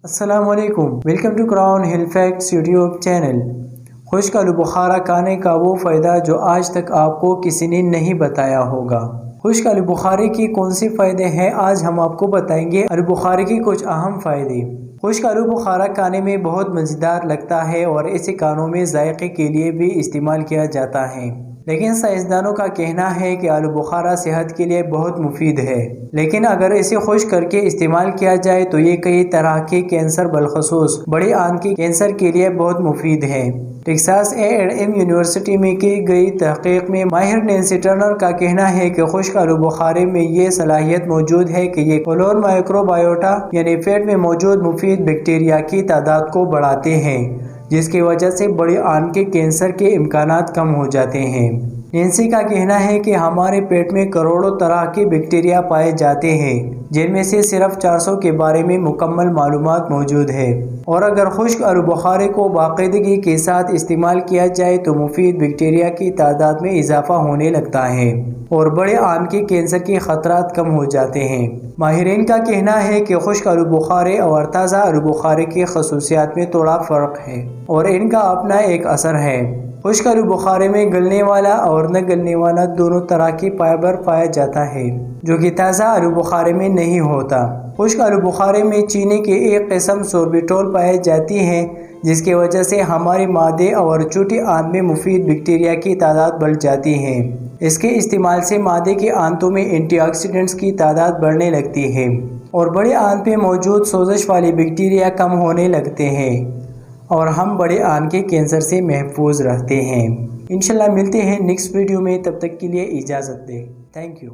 السلام علیکم، welcome to crown ہل فیکٹس یوٹیوب چینل۔ خشک آلو بخارا کھانے کا وہ فائدہ جو آج تک آپ کو کسی نے نہیں بتایا ہوگا۔ خشک آلو بخارے کے کون سے فائدے ہیں آج ہم آپ کو بتائیں گے۔ آلو بخارے کے کچھ اہم فائدے۔ خشک آلو بخارا کھانے میں بہت مزیدار لگتا ہے اور اسے کھانوں میں ذائقے کے لیے بھی استعمال کیا جاتا ہے، لیکن سائنسدانوں کا کہنا ہے کہ آلو بخارا صحت کے لیے بہت مفید ہے، لیکن اگر اسے خشک کر کے استعمال کیا جائے تو یہ کئی طرح کے کینسر بالخصوص بڑے آنت کے کینسر کے لیے بہت مفید ہے۔ ٹیکساس A&M یونیورسٹی میں کی گئی تحقیق میں ماہر نینسی ٹرنر کا کہنا ہے کہ خشک آلو بخارے میں یہ صلاحیت موجود ہے کہ یہ کولون مائکروبائیوٹا یعنی پیٹ میں موجود مفید بیکٹیریا کی تعداد کو بڑھاتے ہیں، جس کی وجہ سے بڑے آنت کے کینسر کے امکانات کم ہو جاتے ہیں۔ نینسی کا کہنا ہے کہ ہمارے پیٹ میں کروڑوں طرح کے بیکٹیریا پائے جاتے ہیں، جن میں سے صرف 400 کے بارے میں مکمل معلومات موجود ہے، اور اگر خشک آلو بخارے کو باقاعدگی کے ساتھ استعمال کیا جائے تو مفید بیکٹیریا کی تعداد میں اضافہ ہونے لگتا ہے اور بڑے آنت کے کینسر کے خطرات کم ہو جاتے ہیں۔ ماہرین کا کہنا ہے کہ خشک آلو بخارے اور تازہ آلو بخارے کی خصوصیات میں تھوڑا فرق ہے اور ان کا اپنا ایک اثر ہے۔ خشک آلو بخارے میں گلنے والا اور نہ گلنے والا دونوں طرح کی فائبر پایا جاتا ہے، جو کہ تازہ آلو بخارے میں نہیں ہوتا۔ خشک آلو بخارے میں چینی کی ایک قسم سوربیٹول پائی جاتی ہے، جس کی وجہ سے ہمارے معدے اور چھوٹی آنت میں مفید بیکٹیریا کی تعداد بڑھ جاتی ہے۔ اس کے استعمال سے معدے کے آنتوں میں اینٹی آکسیڈنٹس کی تعداد بڑھنے لگتی ہے اور بڑے آنت میں موجود سوزش والے بیکٹیریا کم ہونے لگتے ہیں اور ہم بڑے آنت کے کینسر سے محفوظ رہتے ہیں۔ انشاءاللہ ملتے ہیں نیکسٹ ویڈیو میں، تب تک کے لیے اجازت دیں۔ Thank you.